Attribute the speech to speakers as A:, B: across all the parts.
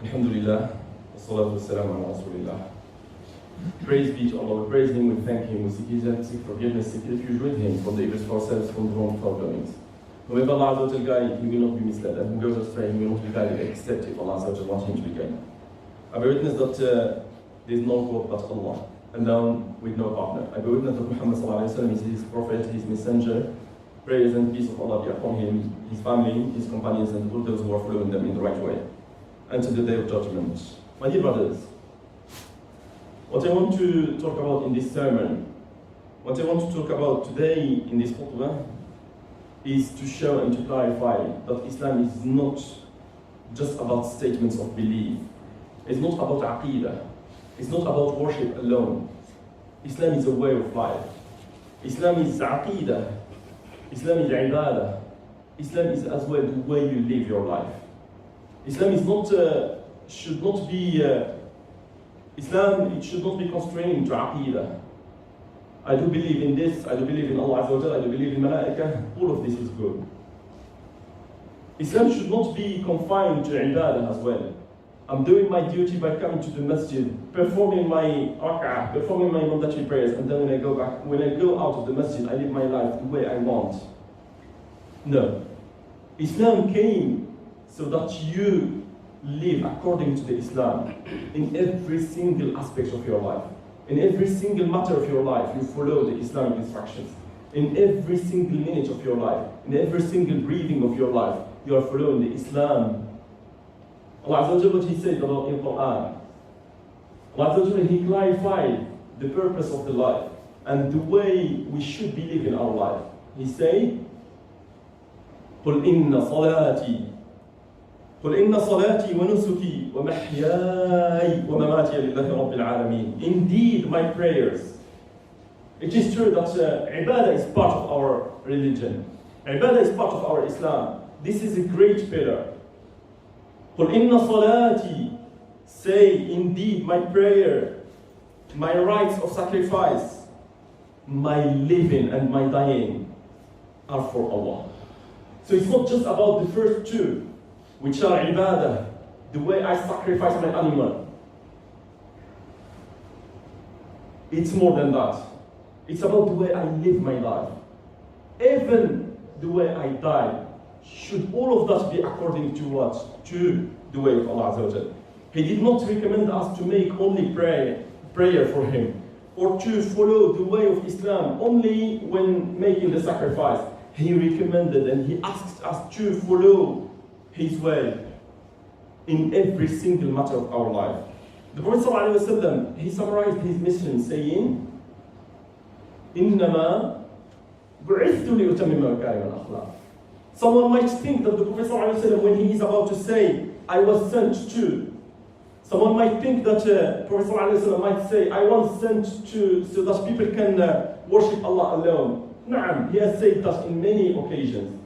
A: Alhamdulillah, wassalatu wassalamu ala rasulillah. Praise be to Allah, we praise Him, we thank Him, we seek His help, seek forgiveness, seek refuge with Him from the evils of ourselves, from the wrong of our doings. Whoever Allah Azza wa Jal guide, he will not be misled, and who goes astray, he will not be guided, except if Allah Azza wa Jal wants him to be guided. I bear witness that there is no God but Allah, alone with no partner. I bear witness that Muhammad sallallahu alayhi wa sallam is His prophet, His messenger. Praise and peace of Allah be upon him, his family, his companions, and all those who are following them in the right way, until the day of judgment. My dear brothers, what I want to talk about in this sermon, what I want to talk about today in this khutbah, is to show and to clarify that Islam is not just about statements of belief. It's not about aqeedah. It's not about worship alone. Islam is a way of life. Islam is aqeedah. Islam is ibadah. Islam is as well the way you live your life. Islam is not, should not be, Islam, it should not be constrained to aqeedah. I do believe in this, I do believe in Allah Azza wa Jalla, I do believe in malaika, all of this is good. Islam should not be confined to ibadah as well. I'm doing my duty by coming to the masjid, performing my rak'ah, performing my mandatory prayers, and then when I go back, when I go out of the masjid, I live my life the way I want. No. Islam came so that you live according to the Islam in every single aspect of your life. In every single matter of your life, you follow the Islamic instructions. In every single minute of your life, in every single breathing of your life, you are following the Islam. Allah Azza wa Jalla, what He said about in Quran. Allah Azza wa Jalla, He clarified the purpose of the life and the way we should be living our life. He said, قُلْ إِنَّ صَلَاتِي وَنُسُكِي وَمَحْيَاي وَمَمَاتِي لِلَّهِ رَبِّ الْعَالَمِينَ. Indeed, my prayers. It is true that ibadah is part of our religion. Ibadah is part of our Islam. This is a great pillar. قُلْ إِنَّ صَلَاتِي, say, indeed, my prayer, my rites of sacrifice, my living and my dying are for Allah. So it's not just about the first two, which are ibadah, the way I sacrifice my animal. It's more than that. It's about the way I live my life. Even the way I die. Should all of that be according to what? To the way of Allah Azza wa Jalla. He did not recommend us to make only prayer for Him, or to follow the way of Islam only when making the sacrifice. He recommended and He asked us to follow His way in every single matter of our life. The Prophet ﷺ, he summarized his mission saying, إِنَّمَا بُعِثْتُ لِأُتَمِّمَ مَكَارِمَ الْأَخْلَاقِ. Someone might think that the Prophet ﷺ, when he is about to say, I was sent to, someone might think that the Prophet ﷺ might say, I was sent to, so that people can worship Allah alone. Na'am, he has said that in many occasions.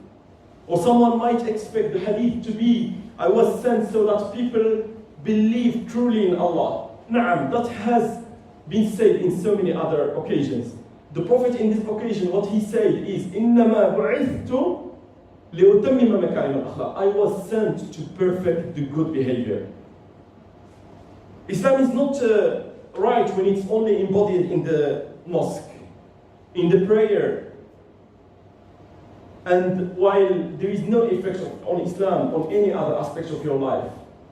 A: Or someone might expect the hadith to be, I was sent so that people believe truly in Allah. Na'am, that has been said in so many other occasions. The Prophet in this occasion, what he said is, إِنَّمَا بُعِثْتُ لِأُتَمِّمَ مَكَارِمَ الْأَخْلَاقِ. I was sent to perfect the good behavior. Islam is not right when it's only embodied in the mosque, in the prayer. And while there is no effect on Islam on any other aspects of your life,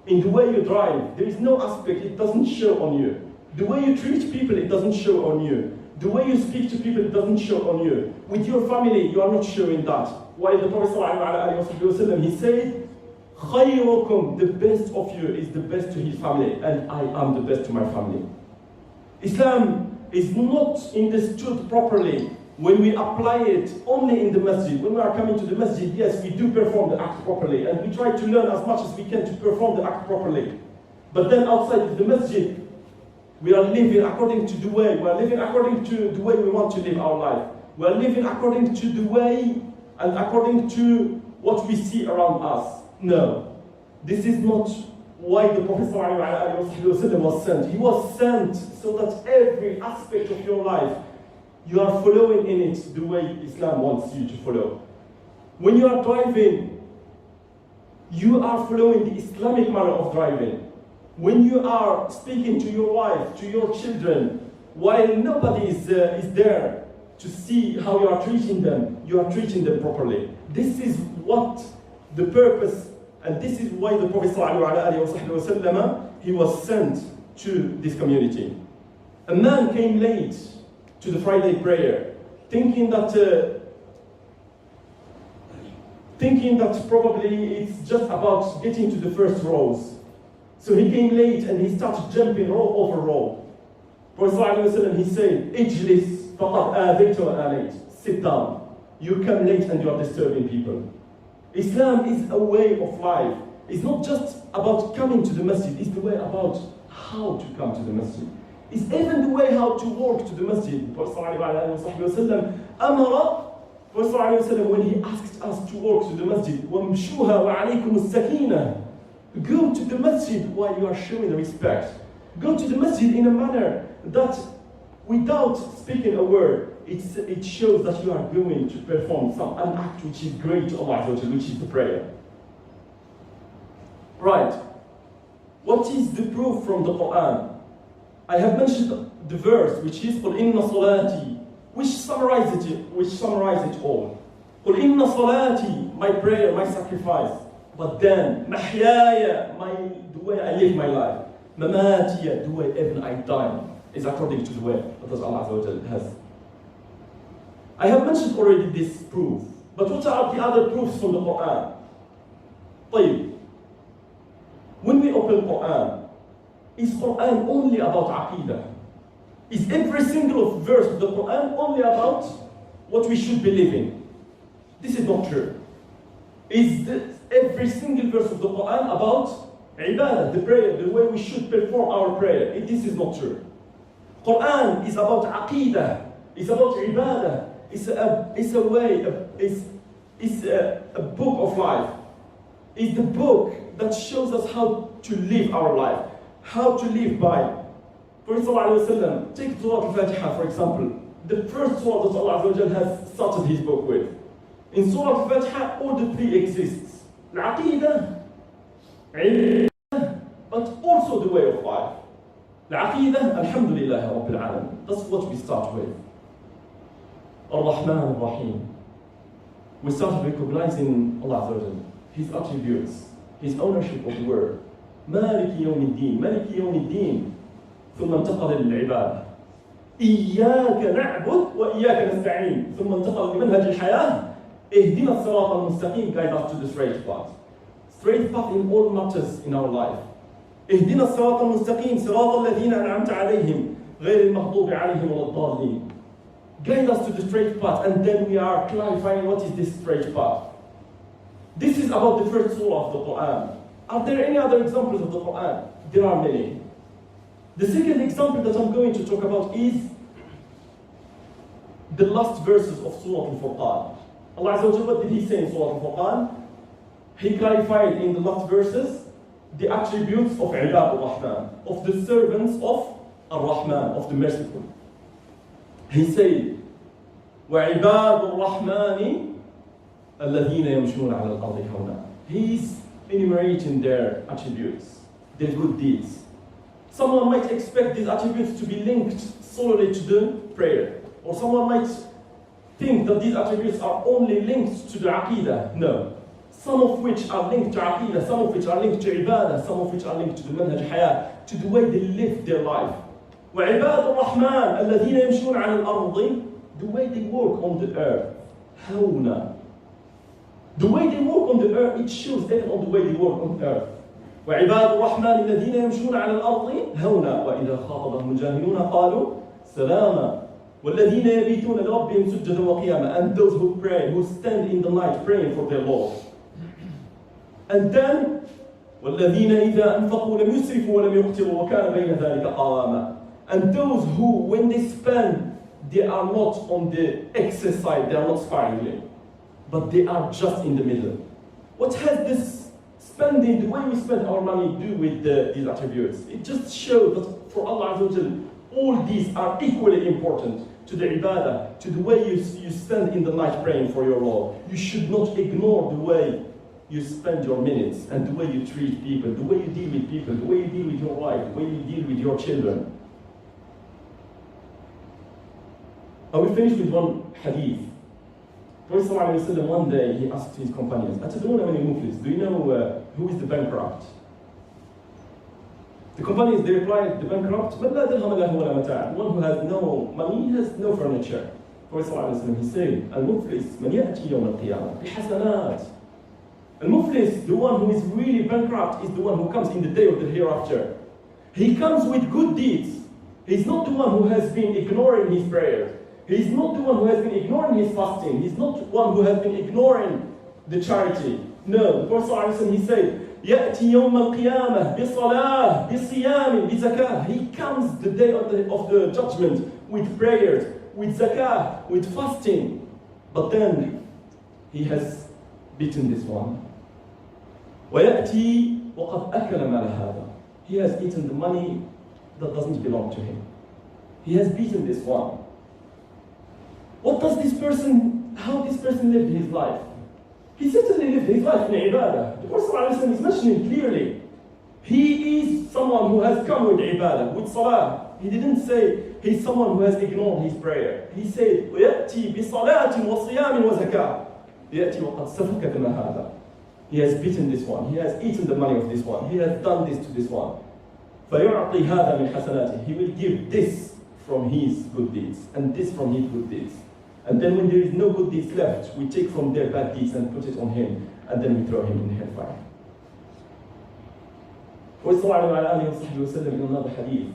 A: in the way you drive, there is no aspect, it doesn't show on you. The way you treat people, it doesn't show on you. The way you speak to people, it doesn't show on you. With your family, you are not showing that. While the Prophet ﷺ, he said, خَيْرُكُمْ, the best of you is the best to his family, and I am the best to my family. Islam is not understood properly when we apply it only in the masjid. When we are coming to the masjid, yes, we do perform the act properly, and we try to learn as much as we can to perform the act properly. But then outside of the masjid, we are living according to the way. We are living according to the way we want to live our life. We are living according to the way and according to what we see around us. No, this is not why the Prophet ﷺ was sent. He was sent so that every aspect of your life, you are following in it the way Islam wants you to follow. When you are driving, you are following the Islamic manner of driving. When you are speaking to your wife, to your children, while nobody is there to see how you are treating them, you are treating them properly. This is what the purpose, and this is why the Prophet ﷺ, he was sent to this community. A man came late to the Friday prayer, thinking that probably it's just about getting to the first rows. So he came late and he started jumping row over row. Prophet ﷺ, he said, "Ijlis faqad adayta wa alayt." Sit down. You come late and you are disturbing people. Islam is a way of life. It's not just about coming to the masjid, it's the way about how to come to the masjid. It's even the way how to walk to the masjid. Prophet ﷺ amara, Prophet ﷺ, when he asked us to walk to the masjid, وَمْشُوهَا وَعَلَيْكُمُ السَّكِينَةِ, go to the masjid while you are showing respect. Go to the masjid in a manner that without speaking a word, it shows that you are going to perform an act which is great to Allah, which is the prayer. Right. What is the proof from the Quran? I have mentioned the verse which is قُلْ إِنَّ صَلَاتِي, which summarizes it all. قُلْ إِنَّ صَلَاتِي, my prayer, my sacrifice. But then, مَحْيَايَ, the way I live my life. مَمَاتِيَ, the way even I die, is according to the way that Allah has. I have mentioned already this proof, but what are the other proofs from the Quran? طيب. When we open Quran, is Quran only about Aqidah? Is every single verse of the Quran only about what we should believe in? This is not true. Is every single verse of the Quran about Ibadah, the prayer, the way we should perform our prayer? This is not true. Quran is about Aqidah, it's about Ibadah, it's a way, it's a book of life. It's the book that shows us how to live our life, how to live by. Prophet ﷺ, take Surah Al-Fatiha for example, the first surah that Allah has started his book with. In Surah Al-Fatiha, all the three exists. Al-Aqidah, but also the way of life. Al-Aqidah, Alhamdulillah Rabbil Alamin. That's what we start with. Ar-Rahman Ar-Rahim. We start recognizing Allah, His attributes, His ownership of the word. مالك يوم الدين, مالك يوم الدين. ثم انتقل للعبادة. إياك نعبد وإياك نستعين. ثم انتقل لمنهج الحياة. اهدنا الصراط المستقيم, guide us to the straight path. Straight path in all matters in our life. اهدنا الصراط المستقيم صراط الذين أنعمت عليهم غير المغضوب عليهم ولا الضالين. Guide us to the straight path, and then we are clarifying what is this straight path. This is about the first surah of the Quran. Are there any other examples of the Quran? There are many. The second example that I'm going to talk about is the last verses of Surah Al-Furqan. Allah Azza wa Jalla, what did He say in Surah Al-Furqan? He clarified in the last verses the attributes of Ibad al-Rahman, of the servants of Ar-Rahman, of the merciful. He said, وَعِبَادُ الرَّحْمَنِ الَّذِينَ يَمْشُونَ عَلَى الْأَرْضِ هَوْنًا. He is enumerating their attributes, their good deeds. Someone might expect these attributes to be linked solely to the prayer. Or someone might think that these attributes are only linked to the Aqidah. No. Some of which are linked to Aqidah, some of which are linked to Ibadah, some of which are linked to the Manhaj Hayah, to the way they live their life. وَعِبَادُ الرَّحْمَنِ الَّذِينَ يَمْشُونَ عَلَى الْأَرْضِ, the way they walk on the earth. هَوْنًا. The way they walk on the earth, it shows even on the way they walk on the earth. وعباد الرحمن الذين يمشون على الأرض هونا وإذا خاطبهم الجاهلون قالوا سلاما والذين يبيتون لربهم سجدا وقياما, and those who pray, who stand in the night praying for their Lord. And then والذين إذا أنفقوا لم يسرفوا ولم يقتروا وكان بين ذلك قواما, and those who when they spend they are not on the excess side, they are not sparingly, but they are just in the middle. What has this spending, the way we spend our money, do with these attributes? It just shows that for Allah Azza wa Jalla, all these are equally important to the ibadah, to the way you stand in the night praying for your Lord. You should not ignore the way you spend your minutes and the way you treat people, the way you deal with people, the way you deal with your wife, the way you deal with your children. I will finish with one hadith. Prophet ﷺ, one day he asked his companions, أتدرون من المفلس? Do you know who is the bankrupt? The companions, they replied, the bankrupt, من لا درهم له ولا متاع, one who has no money, has no furniture. Prophet ﷺ, he said, المفلس من يأتي يوم القيامة بحسنات. Al-Muflis, the one who is really bankrupt, is the one who comes in the day of the hereafter. He comes with good deeds. He's not the one who has been ignoring his prayers. He's not the one who has been ignoring his fasting. He's not the one who has been ignoring the charity. No, the Prophet ﷺ, he said, يأتي يوم القيامة بصلاة بصيام بزكاة. He comes the day of the judgment with prayers, with zakah, with fasting. But then he has beaten this one. ويأتي وقد أكل مال هذا. He has eaten the money that doesn't belong to him. He has beaten this one. What does this person, how this person lived his life? He certainly lived his life in ibadah. The Prophet ﷺ is mentioning clearly. He is someone who has come with ibadah, with salah. He didn't say he's someone who has ignored his prayer. He said, وَيَأْتِي بِصَلَاةٍ وَصِيَامٍ وَزَكَاةٍ. يَأْتِي وَقَدْ سَفَكَ دَمَ هَذَا. He has beaten this one. He has eaten the money of this one. He has done this to this one. فَيُعْطِي هَذَا مِنْ حَسَنَاتِهِ. He will give this from his good deeds, and this from his good deeds. And then when there is no good deeds left, we take from their bad deeds and put it on him, and then we throw him in hellfire. Prophet ﷺ in another hadith,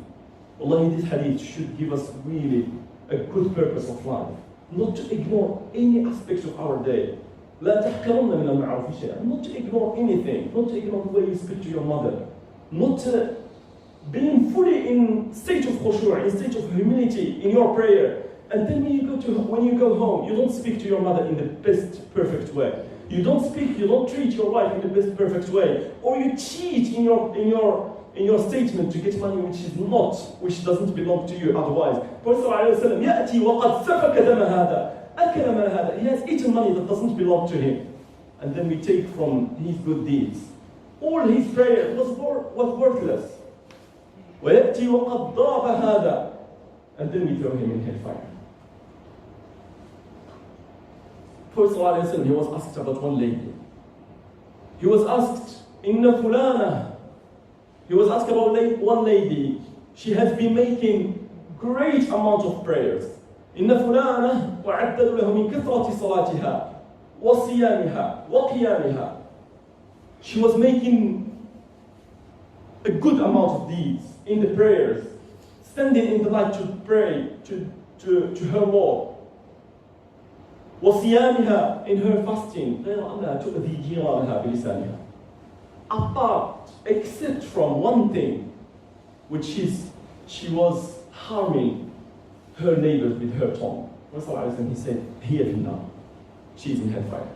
A: Wallahi, this hadith should give us really a good purpose of life. Not to ignore any aspect of our day. لا تحقرن من المعروف شيئا. Not to ignore anything. Not to ignore the way you speak to your mother. Not to being fully in state of khushu', in state of humility in your prayer. And then when you go home, you don't speak to your mother in the best perfect way. You don't treat your wife in the best perfect way. Or you cheat in your statement to get money which doesn't belong to you otherwise. Prophet ﷺ, يأتي وقد سفك دم هذا. أكل مال هذا. He has eaten money that doesn't belong to him. And then we take from his good deeds. All his prayer was worthless. ويأتي وقد ضاب هذا. And then we throw him in hellfire. Prophet ﷺ, he was asked about one lady. He was asked, Inna fulana. He was asked about one lady. She has been making great amount of prayers. Inna fulana وَعَدَّدُ لَهُ مِنْ كَثْرَةِ صَلَاتِهَا وَصِيَامِهَا وَقِيَامِهَا. She was making a good amount of deeds in the prayers, standing in the night to pray to her Lord. وصيامها, in her fasting, غير أنها تؤذي جيرانها بلسانها. Apart, except from one thing, which is she was harming her neighbors with her tongue. He said, here now, she is in hellfire.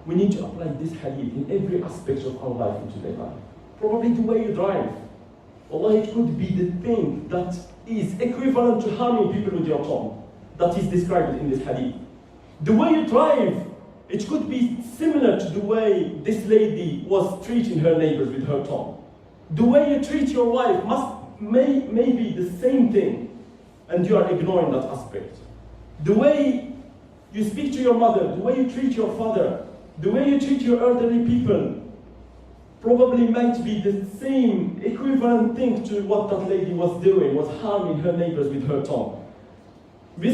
A: We need to apply this hadith in every aspect of our life in today's life. Probably the way you drive. Allah, it could be the thing that is equivalent to harming people with your tongue that is described in this hadith. The way you drive, it could be similar to the way this lady was treating her neighbors with her tongue. The way you treat your wife may be the same thing, and you are ignoring that aspect. The way you speak to your mother, the way you treat your father, the way you treat your elderly people, probably might be the same equivalent thing to what that lady was doing, was harming her neighbors with her tongue. And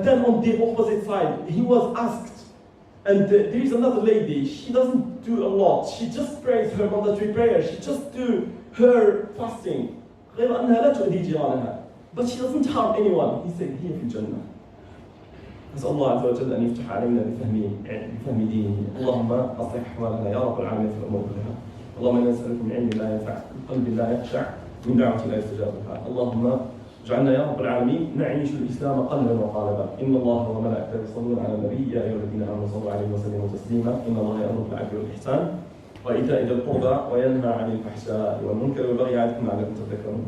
A: then on the opposite side, he was asked, and there is another lady, she doesn't do a lot, she just prays her mandatory prayer, she just do her fasting. But she doesn't harm anyone. He said, here في الجنة. نسأل الله عز وجل أن يفتح علينا بفهم دينه. اللهم أصلح أحوالنا يا رب العالمين في الأمور كلها. اللهم إنا نسألك من علم لا ينفع، من قلب لا يخشع، من دعوة لا يستجاب لها. اللهم اجعلنا يا رب العالمين نعيش الإسلام قلبا وقالبا. إن الله وملائكته يصلون على النبي يا أيها الذين آمنوا صلوا عليه وسلموا تسليما. إن الله يأمر بالعدل والإحسان وإيتاء ذي القربى وينهى عن الفحشاء والمنكر والبغي يعظكم لعلكم تذكرون.